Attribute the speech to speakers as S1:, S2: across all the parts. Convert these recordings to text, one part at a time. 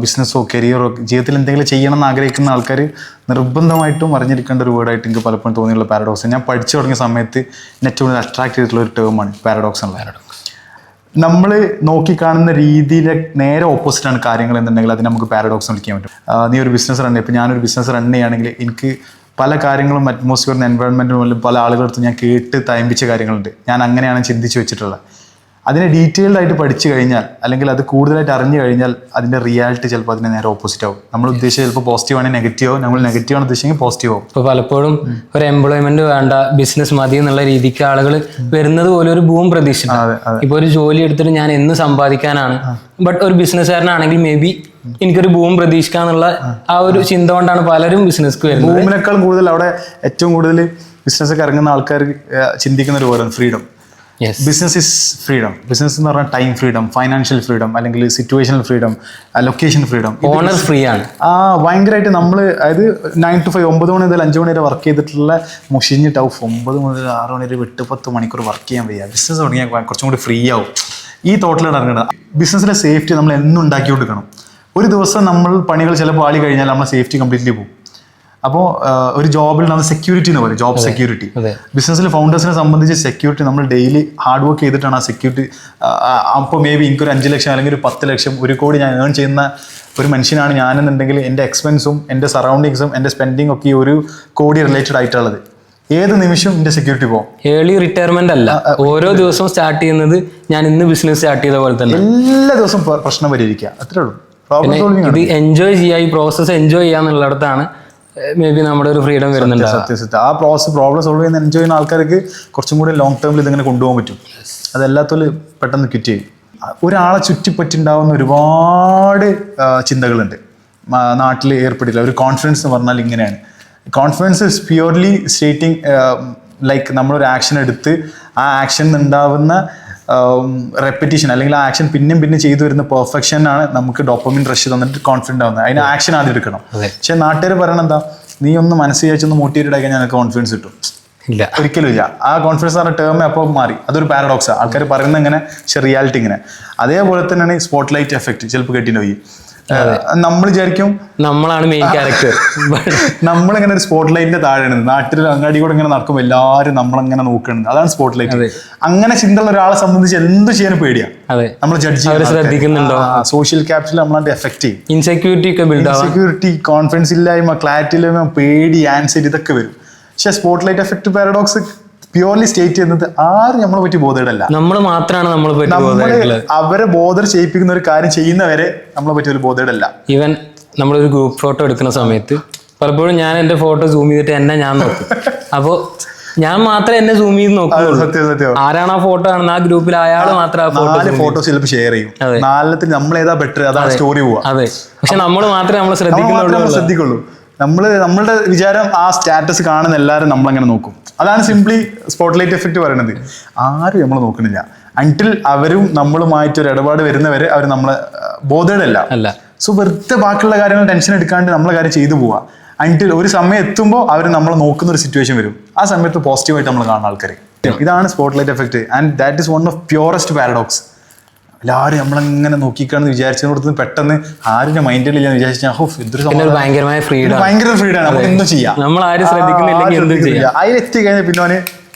S1: ബിസിനസ്സോ കരിയറോ ജീവിതത്തിൽ എന്തെങ്കിലും ചെയ്യണം എന്ന് ആഗ്രഹിക്കുന്ന ആൾക്കാർ നിർബന്ധമായിട്ടും അറിഞ്ഞിരിക്കേണ്ട ഒരു വേർഡായിട്ട് എനിക്ക് പലപ്പോഴും തോന്നിയുള്ള പാരഡോക്സ്. ഞാൻ പഠിച്ചു തുടങ്ങിയ സമയത്ത് ഏറ്റവും കൂടുതൽ അട്രാക്ട് ചെയ്തിട്ടുള്ള ഒരു ടേമാണ് പാരഡോക്സ് എന്നുള്ള. നമ്മൾ നോക്കിക്കാണുന്ന രീതിയിലെ നേരെ ഓപ്പോസിറ്റാണ് കാര്യങ്ങൾ എന്നുണ്ടെങ്കിൽ അതിന് നമുക്ക് പാരഡോക്സ് വിളിക്കാൻ പറ്റും. നീ ഒരു ബിസിനസ് റൺ ഇപ്പോൾ ഞാനൊരു ബിസിനസ് റൺ ചെയ്യുകയാണെങ്കിൽ എനിക്ക് പല കാര്യങ്ങളും അറ്റ്മോസ്ഫിയറിന് എൻവയോൺമെൻറ്റും പല ആളുകളടുത്ത് ഞാൻ കേട്ട് തയമ്പിച്ച കാര്യങ്ങളുണ്ട്. ഞാൻ അങ്ങനെയാണ് ചിന്തിച്ച് വെച്ചിട്ടുള്ളത്. അതിനെ ഡീറ്റെയിൽഡ് ആയിട്ട് പഠിച്ചു കഴിഞ്ഞാൽ അല്ലെങ്കിൽ അത് കൂടുതലായിട്ട് അറിഞ്ഞു കഴിഞ്ഞാൽ അതിൻ്റെ റിയാലിറ്റി ചിലപ്പോൾ അതിന് നേരെ ഓപ്പോസിറ്റ് ആവും. നമ്മൾ ഉദ്ദേശിച്ചത് ചിലപ്പോൾ പോസിറ്റീവ് ആണെങ്കിൽ നെഗറ്റീവ് ആവും, നമ്മൾ നെഗറ്റീവ് ആണ് ഉദ്ദേശിച്ചെങ്കിൽ പോസിറ്റീവ് ആവും.
S2: ഇപ്പോൾ പലപ്പോഴും ഒരു എംപ്ലോയ്മെന്റ് വേണ്ട, ബിസിനസ് മതി എന്നുള്ള രീതിക്ക് ആളുകൾ വരുന്നത് പോലെ ഒരു ബൂം പ്രതീക്ഷ. ഇപ്പോൾ ഒരു ജോലി എടുത്തിട്ട് ഞാൻ എന്ന് സമ്പാദിക്കാനാണ്, ബട്ട് ഒരു ബിസിനസ്സുകാരനാണെങ്കിൽ മേ ബി എനിക്കൊരു ബൂം പ്രതീക്ഷിക്കാന്നുള്ള ആ ഒരു ചിന്ത കൊണ്ടാണ് പലരും ബിസിനസ്ക്ക് വരുന്നത്.
S1: ബൂമിനേക്കാൾ കൂടുതൽ അവിടെ ഏറ്റവും കൂടുതൽ ബിസിനസ്സൊക്കെ ഇറങ്ങുന്ന ആൾക്കാർ ചിന്തിക്കുന്ന ഒരു വേർഡാണ് freedom. Business is freedom. Business എന്ന് പറഞ്ഞാൽ ടൈം ഫ്രീഡം, ഫൈനാൻഷ്യൽ ഫ്രീഡം, അല്ലെങ്കിൽ situational freedom, location freedom,
S2: owner free ആണ്.
S1: ഭയങ്കരമായിട്ട് നമ്മൾ അതായത് 9 to 5 9 മണി മുതൽ 5 മണി വരെ വർക്ക് ചെയ്തിട്ടുള്ള മുഷിഞ്ഞിട്ട് 9 മുതൽ 6 മണി വരെ 8-10 മണിക്കൂർ വർക്ക് ചെയ്യാൻ വയ്യ. ബിസിനസ് തുടങ്ങിയാൽ കുറച്ചും കൂടി ഫ്രീ ആവും. ഈ തോട്ടിലാണ് ഇറങ്ങുന്നത്. ബിസിനസ്സിലെ സേഫ്റ്റി നമ്മൾ എന്നും ഉണ്ടാക്കി കൊടുക്കണം. ഒരു ദിവസം നമ്മൾ പണികൾ ചിലപ്പോൾ ആളി കഴിഞ്ഞാൽ നമ്മളെ സേഫ്റ്റി കംപ്ലീറ്റ്ലി പോകും. അപ്പോൾ ഒരു ജോബിൽ നമ്മൾ സെക്യൂരിറ്റി എന്ന് പറയും, ജോബ് സെക്യൂരിറ്റി. ബിസിനസ്സിലെ ഫൗണ്ടേഴ്സിനെ സംബന്ധിച്ച് സെക്യൂരിറ്റി നമ്മൾ ഡെയിലി ഹാർഡ് വർക്ക് ചെയ്തിട്ടാണ് ആ സെക്യൂരിറ്റി. അപ്പോൾ മേ ബി എനിക്കൊരു 5 ലക്ഷം അല്ലെങ്കിൽ ഒരു 10 ലക്ഷം 1 കോടി ഞാൻ ഏൺ ചെയ്യുന്ന ഒരു മനുഷ്യനാണ് ഞാനെന്നുണ്ടെങ്കിൽ എൻ്റെ എക്സ്പെൻസും എൻ്റെ സറൗണ്ടിങ്സും എൻ്റെ സ്പെൻഡിങ് ഒക്കെ 1 കോടി റിലേറ്റഡ് ആയിട്ടുള്ളത്. ഏത് നിമിഷം എൻ്റെ സെക്യൂരിറ്റി പോകും.
S2: ഏർലി റിട്ടയർമെന്റ് അല്ല, ഓരോ ദിവസവും സ്റ്റാർട്ട് ചെയ്യുന്നത് ഞാൻ ഇന്ന് ബിസിനസ് സ്റ്റാർട്ട് ചെയ്ത പോലെ തന്നെ
S1: എല്ലാ ദിവസവും പ്രശ്നം പരിഹരിക്കുക, അത്രേ ഉള്ളൂ.
S2: ഇത് എൻജോയ് ചെയ്യുക, ഈ പ്രോസസ്സ് എൻജോയ് ചെയ്യാന്നുള്ളിടത്താണ് മേ ബി നമ്മുടെ ഒരു ഫ്രീഡം വരുന്നുണ്ട്.
S1: സത്യം ആ പ്രോബ്ലം സോൾവ് ചെയ്യുന്ന എൻജോയ് ചെയ്യുന്ന ആൾക്കാർക്ക് കുറച്ചും കൂടി ലോങ് ടേമിൽ ഇതിങ്ങനെ കൊണ്ടുപോകാൻ പറ്റും. അതെല്ലാത്തോലും പെട്ടെന്ന് ക്വിറ്റ് ചെയ്യും. ഒരാളെ ചുറ്റിപ്പറ്റിണ്ടാവുന്ന ഒരുപാട് ചിന്തകളുണ്ട് നാട്ടിൽ ഏർപ്പെടില്ല. ഒരു കോൺഫിഡൻസ് എന്ന് പറഞ്ഞാൽ ഇങ്ങനെയാണ്. Confidence is purely stating like നമ്മളൊരു ആക്ഷൻ എടുത്ത് ആ ആക്ഷൻ ഉണ്ടാവുന്ന റെപ്പിറ്റീഷൻ അല്ലെങ്കിൽ ആ ആക്ഷൻ പിന്നെ ചെയ്തു വരുന്ന പെർഫെക്ഷനാണ് നമുക്ക് ഡോപ്പമിൻ റഷ് തന്നിട്ട് കോൺഫിഡൻ്റ് ആവുന്നത്. അതിന് ആക്ഷൻ ആദ്യം എടുക്കണം. പക്ഷെ നാട്ടുകാർ പറയണത് എന്താ, നീ ഒന്ന് മനസ്സ് വിചാരിച്ചൊന്ന് മോട്ടിവേറ്റഡ് ആക്കി ഞങ്ങൾക്ക് കോൺഫിഡൻസ് കിട്ടും.
S2: ഇല്ല,
S1: ഒരിക്കലും ഇല്ല. ആ കോൺഫിഡൻസ് പറഞ്ഞ ടേം അപ്പോൾ മാറി. അതൊരു പാരഡോക്സാണ്. ആൾക്കാർ പറയുന്നത് ഇങ്ങനെ, പക്ഷെ റിയാലിറ്റി ഇങ്ങനെ. അതേപോലെ തന്നെയാണ് സ്പോട്ട് ലൈറ്റ് എഫക്റ്റ്. ചിലപ്പോൾ കേട്ടിട്ട് പോയി നമ്മൾ വിചാരിക്കും നമ്മളാണ് മെയിൻ ക്യാരക്ടർ. നമ്മളിങ്ങനെ ഒരു സ്പോട്ട് ലൈറ്റിന്റെ താഴെയാണ്. നാട്ടിൽ അങ്ങാടി കൂടെ ഇങ്ങനെ നടക്കുമ്പോൾ എല്ലാവരും നമ്മളങ്ങനെ നോക്കുന്നത്. അതാണ് സ്പോട്ട് ലൈറ്റ്. അങ്ങനെ ചിന്തയുള്ള ഒരാളെ സംബന്ധിച്ച് എന്ത് ചെയ്യാനും പേടിയാണ്. നമ്മൾ ജഡ്ജ് ശ്രദ്ധിക്കുന്നുണ്ടോ, സോഷ്യൽ ക്യാപിറ്റൽ നമ്മളാണ്ട് എഫക്ട് ചെയ്യും. ഇൻസെക്യൂരിറ്റി, കോൺഫിഡൻസ് ഇല്ലായ്മ, ക്ലാരിറ്റി ഇല്ലായ്മ, പേടി, ആൻസൈറ്റി ഇതൊക്കെ വരും. പക്ഷെ spot light effect paradox purely state ചെയ്യുന്നത് ആരും നമ്മളെ പറ്റി ബോധേഡല്ല.
S2: നമ്മൾ മാത്രമാണ്
S1: അവരെ ബോധർ ചെയ്യിപ്പിക്കുന്ന ഒരു കാര്യം ചെയ്യുന്നവരെ നമ്മളെ പറ്റി ഒരു ബോധേഡല്ല.
S2: ഈവൻ നമ്മളൊരു ഗ്രൂപ്പ് ഫോട്ടോ എടുക്കുന്ന സമയത്ത് പലപ്പോഴും ഞാൻ എന്റെ ഫോട്ടോ സൂം ചെയ്തിട്ട് ഞാൻ നോക്കും. അപ്പോ ഞാൻ മാത്രമേ എന്നെ സൂം ചെയ്ത് നോക്കുള്ളൂ.
S1: സത്യം.
S2: ആരാണ് ആ ഫോട്ടോ കാണുന്നത് ആ ഗ്രൂപ്പിൽ അയാൾ മാത്രം ആ
S1: ഫോട്ടോ ചിലപ്പോൾ ഷെയർ ചെയ്യും. നാലത്തിൽ നമ്മൾ ഏതാ ബെറ്റർ, അതാണ് സ്റ്റോറി പോവാ.
S2: അതെ, പക്ഷെ നമ്മൾ മാത്രമേ നമ്മൾ ശ്രദ്ധിക്കുള്ളൂ.
S1: നമ്മളുടെ വിചാരം ആ സ്റ്റാറ്റസ് കാണുന്ന എല്ലാവരും നമ്മളങ്ങനെ നോക്കും. അതാണ് സിംപ്ലി സ്പോട്ട് ലൈറ്റ് എഫക്റ്റ് പറയുന്നത്. ആരും നമ്മൾ നോക്കണില്ല അൺടിൽ അവരും നമ്മളുമായിട്ടൊരു ഇടപാട് വരുന്നവരെ അവർ നമ്മളെ ബോധേഡല്ല. സോ വെറുതെ ബാക്കിയുള്ള കാര്യങ്ങൾ ടെൻഷൻ എടുക്കാണ്ട് നമ്മളെ കാര്യം ചെയ്തു പോവുക. അൺടിൽ ഒരു സമയം എത്തുമ്പോൾ അവർ നമ്മളെ നോക്കുന്ന ഒരു സിറ്റുവേഷൻ വരും. ആ സമയത്ത് പോസിറ്റീവായിട്ട് നമ്മൾ കാണുന്ന ആൾക്കാർ. ഇതാണ് spot light effect. And that is one of purest paradox. എല്ലാവരും നമ്മളങ്ങനെ നോക്കിക്കാണെന്ന് വിചാരിച്ചതിനോടത്ത് പെട്ടെന്ന് ആരുടെ മൈൻഡിലില്ല വിചാരിച്ചാൽ
S2: ഭയങ്കര
S1: ഫ്രീഡാണ്. നമുക്ക് എന്തും ചെയ്യാം. അതിലെത്തി കഴിഞ്ഞാൽ പിന്നെ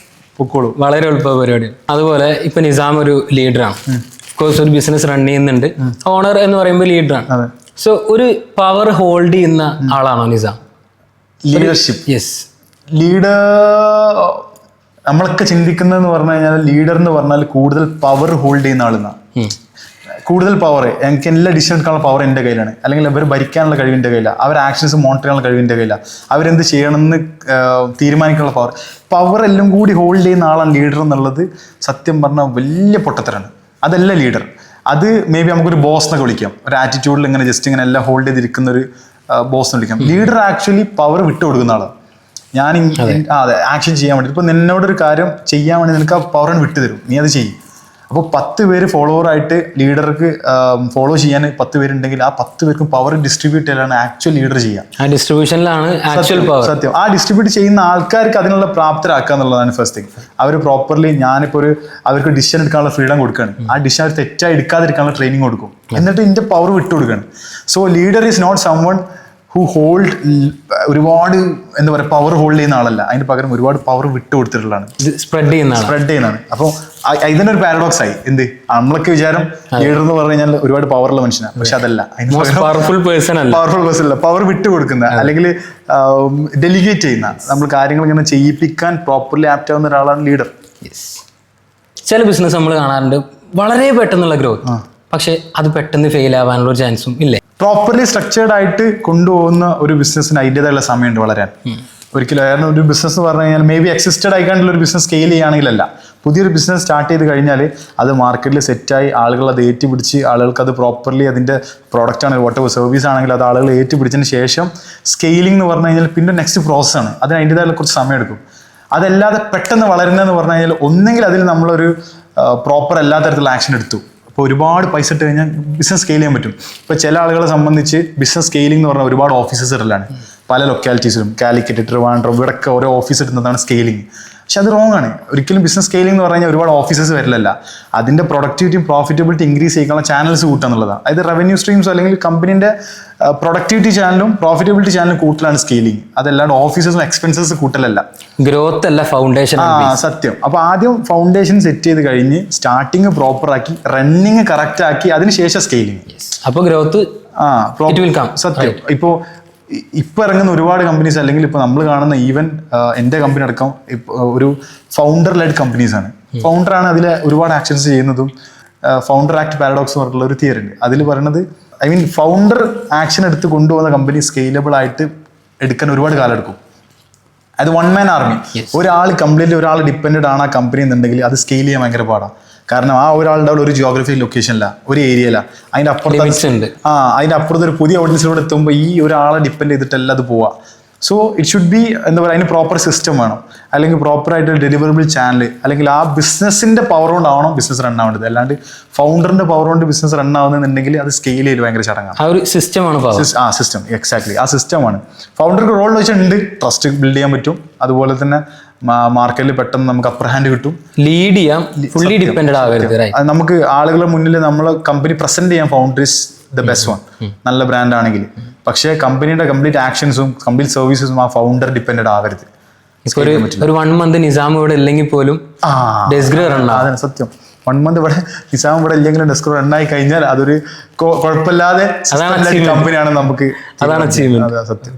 S1: പൊക്കോളൂ.
S2: വളരെ എളുപ്പ പരിപാടി. അതുപോലെ ഇപ്പൊ നിസാം ഒരു ലീഡറാണ്. കോഴ്സ് ഒരു ബിസിനസ് റൺ ചെയ്യുന്നുണ്ട്. ഓണർ എന്ന് പറയുമ്പോൾ ലീഡറാണ്. സോ ഒരു പവർ ഹോൾഡ് ചെയ്യുന്ന ആളാണോ നിസാം?
S1: ലീഡർഷിപ്പ്.
S2: യെസ്,
S1: ലീഡർ നമ്മളൊക്കെ ചിന്തിക്കുന്നതെന്ന് പറഞ്ഞു കഴിഞ്ഞാൽ ലീഡർ എന്ന് പറഞ്ഞാൽ കൂടുതൽ പവർ ഹോൾഡ് ചെയ്യുന്ന ആളെന്നാണ്. കൂടുതൽ പവർ, എനിക്ക് എല്ലാ ഡിസിഷൻ എടുക്കാനുള്ള പവർ എൻ്റെ കയ്യിലാണ്. അല്ലെങ്കിൽ അവർ ഭരിക്കാനുള്ള കഴിവിൻ്റെ കയ്യിലാണ്. അവർ ആക്ഷൻസ് മോണിറ്റർ ചെയ്യാനുള്ള കഴിവിൻ്റെ കയ്യിലാണ്. അവരെന്ത് ചെയ്യണമെന്ന് തീരുമാനിക്കാനുള്ള പവർ എല്ലാം കൂടി ഹോൾഡ് ചെയ്യുന്ന ആളാണ് ലീഡർ എന്നുള്ളത്. സത്യം പറഞ്ഞാൽ വലിയ പൊട്ടത്തരാണ്. അതല്ല ലീഡർ. അത് മേ ബി നമുക്കൊരു ബോസ് എന്നൊക്കെ വിളിക്കാം. ഒരു ആറ്റിറ്റ്യൂഡിൽ ഇങ്ങനെ ജസ്റ്റ് ഇങ്ങനെ എല്ലാം ഹോൾഡ് ചെയ്തിരിക്കുന്ന ഒരു ബോസ് എന്ന് വിളിക്കാം. ലീഡർ ആക്ച്വലി പവർ വിട്ടു കൊടുക്കുന്ന ആളാണ്. അതെ, ആക്ഷൻ ചെയ്യാൻ വേണ്ടി. ഇപ്പൊ നിന്നോടൊരു കാര്യം ചെയ്യാൻ വേണ്ടി നിനക്ക് ആ പവർ വിട്ടു തരും, നീ അത് ചെയ്യും. അപ്പോൾ 10 പേര് ഫോളോവർ ആയിട്ട് ലീഡർക്ക് ഫോളോ ചെയ്യാൻ 10 പേരുണ്ടെങ്കിൽ ആ 10 പേർക്കും പവർ ഡിസ്ട്രിബ്യൂട്ട് ചെയ്യലാണ് ആക്ച്വൽ ലീഡർ ചെയ്യുക.
S2: ആ ഡിസ്ട്രിബ്യൂഷനിലാണ് ആക്ച്വൽ പവർ.
S1: സത്യം. ആ ഡിസ്ട്രിബ്യൂട്ട് ചെയ്യുന്ന ആൾക്കാർക്ക് അതിനുള്ള പ്രാപ്തരാക്കുക എന്നുള്ളതാണ് ഫസ്റ്റ് തിങ്. അവർ പ്രോപ്പർലി ഞാനിപ്പോൾ അവർക്ക് ഡിസിഷൻ എടുക്കാനുള്ള ഫ്രീഡം കൊടുക്കുകയാണ്. ആ ഡിസിഷൻ അവർ തെറ്റായി എടുക്കാതിരിക്കാനുള്ള ട്രെയിനിങ് കൊടുക്കും. എന്നിട്ട് ഇതിന്റെ പവർ വിട്ടു കൊടുക്കുകയാണ്. So leader is not someone who hold ഒരുപാട് എന്താ പറയുക പവർ ഹോൾഡ് ചെയ്യുന്ന ആളല്ല. അതിന് പകരം ഒരുപാട് പവർ വിട്ടു കൊടുത്തിട്ടുള്ളതാണ്,
S2: സ്പ്രെഡ് ചെയ്യുന്നതാണ്.
S1: അപ്പോൾ ഇതിന്റെ ഒരു പാരഡോക്സ് ആയി. എന്ത് നമ്മളൊക്കെ വിചാരം ലീഡർ എന്ന് പറഞ്ഞു കഴിഞ്ഞാൽ ഒരുപാട് പവറുള്ള മനുഷ്യനാണ്. പക്ഷെ അതല്ല,
S2: പവർഫുൾ പേഴ്സൺ
S1: അല്ല, പവർ വിട്ടു കൊടുക്കുന്ന അല്ലെങ്കിൽ ഡെലിഗേറ്റ് ചെയ്യുന്ന, നമ്മൾ കാര്യങ്ങൾ ഇങ്ങനെ ചെയ്യിപ്പിക്കാൻ പ്രോപ്പർലി ആപ്റ്റ് ആവുന്ന ഒരാളാണ് ലീഡർ.
S2: ചില ബിസിനസ് നമ്മൾ കാണാറുണ്ട് വളരെ പെട്ടെന്നുള്ള ഗ്രോത്ത്, പക്ഷെ അത് പെട്ടെന്ന് ഫെയിൽ ആവാനുള്ള ഒരു ചാൻസും ഇല്ലേ?
S1: പ്രോപ്പർലി സ്ട്രക്ചേർഡ് ആയിട്ട് കൊണ്ടുപോകുന്ന ഒരു ബിസിനസ്സിന് അതിൻ്റെതായുള്ള സമയമുണ്ട് വളരാൻ. ഒരിക്കലും കാരണം ഒരു ബിസിനസ് എന്ന് പറഞ്ഞു കഴിഞ്ഞാൽ മേ ബി എക്സിസ്റ്റഡ് ആയിക്കാണ്ടുള്ള ഒരു ബിസിനസ് സ്കെയിൽ ചെയ്യുകയാണെങ്കിലല്ല. പുതിയൊരു ബിസിനസ് സ്റ്റാർട്ട് ചെയ്ത് കഴിഞ്ഞാൽ അത് മാർക്കറ്റിൽ സെറ്റായി ആളുകൾ അത് ഏറ്റുപിടിച്ച് ആളുകൾക്ക് അത് പ്രോപ്പർലി അതിൻ്റെ പ്രോഡക്റ്റ് ആണ് വാട്ട് എവർ സർവീസ് ആണെങ്കിൽ അത് ആളുകൾ ഏറ്റുപിടിച്ചതിന് ശേഷം സ്കെയിലിംഗ് എന്ന് പറഞ്ഞു കഴിഞ്ഞാൽ പിന്നെ നെക്സ്റ്റ് പ്രോസസ്സാണ്. അതിന് അതിൻ്റെതായ കുറച്ച് സമയമെടുക്കും. അതല്ലാതെ പെട്ടെന്ന് വളരുന്നതെന്ന് പറഞ്ഞു കഴിഞ്ഞാൽ ഒന്നെങ്കിൽ അതിൽ നമ്മളൊരു പ്രോപ്പർ എല്ലാ തരത്തിലുള്ള ആക്ഷൻ എടുത്തു. അപ്പോൾ ഒരുപാട് പൈസ ഇട്ട് കഴിഞ്ഞാൽ ബിസിനസ് സ്കെയിൽ ചെയ്യാൻ പറ്റും. ഇപ്പോൾ ചില ആളുകളെ സംബന്ധിച്ച് ബിസിനസ് സ്കെയിലിംഗ് എന്ന് പറഞ്ഞാൽ ഒരുപാട് ഓഫീസസ് ഇടലാണ്. പല ലൊക്കാലിറ്റീസിലും കാലിക്കറ്റ്, ട്രിവാൻഡ്രം, ഇവിടെയൊക്കെ ഓരോ ഓഫീസ് ഇടുന്നതാണ് സ്കെയിലിംഗ്. പക്ഷെ അത് റോങ് ആണ്. ഒരിക്കലും ബിസിനസ് സ്കെയിലിംഗ് എന്ന് പറഞ്ഞു കഴിഞ്ഞാൽ ഒരുപാട് ഓഫീസസ് വരില്ലല്ല. അതിൻ്റെ പ്രൊഡക്ടിവിറ്റിയും പ്രോഫിറ്റബിലിറ്റി ഇൻക്രീസ് ചെയ്യാനുള്ള ചാനൽസ് കൂട്ടുക എന്നുള്ളതാണ്. അതായത് റവന്യൂ സ്ട്രീംസ് അല്ലെങ്കിൽ കമ്പനീൻ്റെ പ്രൊഡക്ടിവിറ്റി ചാനലും പ്രോഫിറ്റബിലിറ്റി ചാനലും കൂട്ടലാണ് സ്കെയിലിംഗ്. അതല്ലാണ്ട് ഓഫീസസും എക്സ്പെൻസസ് കൂട്ടലല്ല.
S2: ഗ്രോത്ത് അല്ല, ഫൗണ്ടേഷൻ.
S1: സത്യം. അപ്പോൾ ആദ്യം ഫൗണ്ടേഷൻ സെറ്റ് ചെയ്ത് കഴിഞ്ഞ് സ്റ്റാർട്ടിങ് പ്രോപ്പർ ആക്കി റണ്ണിങ് കറക്റ്റ് ആക്കി അതിനുശേഷം സ്കെയിലിംഗ്.
S2: അപ്പോൾ ഗ്രോത്ത്
S1: സത്യം. ഇപ്പോൾ ഇറങ്ങുന്ന ഒരുപാട് കമ്പനീസ് അല്ലെങ്കിൽ ഇപ്പോൾ നമ്മൾ കാണുന്ന ഈവൻ എൻ്റെ കമ്പനി അടക്കം ഒരു ഫൗണ്ടർ ലെഡ് കമ്പനീസാണ്. ഫൗണ്ടറാണ് അതിലെ ഒരുപാട് ആക്ഷൻസ് ചെയ്യുന്നതും. ഫൗണ്ടർ ആക്ട് പാരഡോക്സ് പറഞ്ഞിട്ടുള്ള ഒരു തിയറി ഉണ്ട്. അതിൽ പറയുന്നത് ഫൗണ്ടർ ആക്ഷൻ എടുത്ത് കൊണ്ടുപോകുന്ന കമ്പനി സ്കെയിലബിൾ ആയിട്ട് എടുക്കാൻ ഒരുപാട് കാലം എടുക്കും. അത് വൺ മാൻ ആർമി. ഒരാൾ കംപ്ലീറ്റ്ലി ഒരാൾ ഡിപ്പെൻഡഡ് ആണ് ആ കമ്പനി എന്നുണ്ടെങ്കിൽ അത് സ്കെയിൽ ചെയ്യാൻ ഭയങ്കര പാടാണ്. കാരണം ആ ഒരാളുടെ ഒരു ജിയോഗ്രഫി ലൊക്കേഷനില്ല, ഒരു ഏരിയയില, അതിൻ്റെ അപ്പുറത്ത് ഒരു പുതിയ ഓഡിയൻസിലൂടെ എത്തുമ്പോൾ ഈ ഒരാളെ ഡിപ്പെൻഡ് ചെയ്തിട്ടല്ല അത് പോവുക. സോ ഇറ്റ് ഷുഡ് ബി എന്താ പറയുക, അതിന് പ്രോപ്പർ സിസ്റ്റം വേണം, അല്ലെങ്കിൽ പ്രോപ്പറായിട്ട് ഡെലിവറബിൾ ചാനൽ, അല്ലെങ്കിൽ ആ ബിസിനസ്സിൻ്റെ പവർ കൊണ്ടാവണം ബിസിനസ് റൺ ആവേണ്ടത്. അല്ലാണ്ട് ഫൗണ്ടറിന്റെ പവർ കൊണ്ട് ബിസിനസ് റൺ ആവുന്നുണ്ടെങ്കിൽ അത് സ്കെയിൽ ചെയ്ത് ഭയങ്കര ചടങ്ങാണ്.
S2: ആ ഒരു സിസ്റ്റമാണ്
S1: സിസ്റ്റം. എക്സാക്ട്ലി ആ സിസ്റ്റമാണ്. ഫൗണ്ടർക്ക് റോൾ വെച്ചിട്ടുണ്ട്, ട്രസ്റ്റ് ബിൽഡ് ചെയ്യാൻ പറ്റും. അതുപോലെ തന്നെ മാർക്കറ്റിൽ പെട്ടെന്ന് നമുക്ക് അപ്പർ ഹാൻഡ് കിട്ടും.
S2: ലീഡ് ചെയ്യാം, ഫുള്ളി ഡിപ്പെൻഡഡ് ആവരുത്.
S1: നമുക്ക് ആളുകളുടെ മുന്നിൽ നമ്മളെ കമ്പനി പ്രസന്റ് ചെയ്യാൻ founder is the best one, നല്ല ബ്രാൻഡ് ആണെങ്കിൽ. പക്ഷേ കമ്പനിയുടെ കംപ്ലീറ്റ് ആക്ഷൻസും കംപ്ലീറ്റ് സർവീസസും ആ ഫൗണ്ടർ ഡിപ്പെൻഡഡ് ആവരുത്.
S2: ഒരു 1 month നിസാം ഇവിടെ ഇല്ലെങ്കിൽ പോലും
S1: അതാണ് സത്യം. 1 month ഇവിടെ നിസാം ഇവിടെ ഇല്ലെങ്കിലും ഡെസ്ക് റണ്ണായി കഴിഞ്ഞാൽ അതൊരു കുഴപ്പമില്ലാതെ കമ്പനിയാണ് നമുക്ക്.
S2: അതാണ് അച്ചീവ്മെന്റ്.
S1: സത്യം.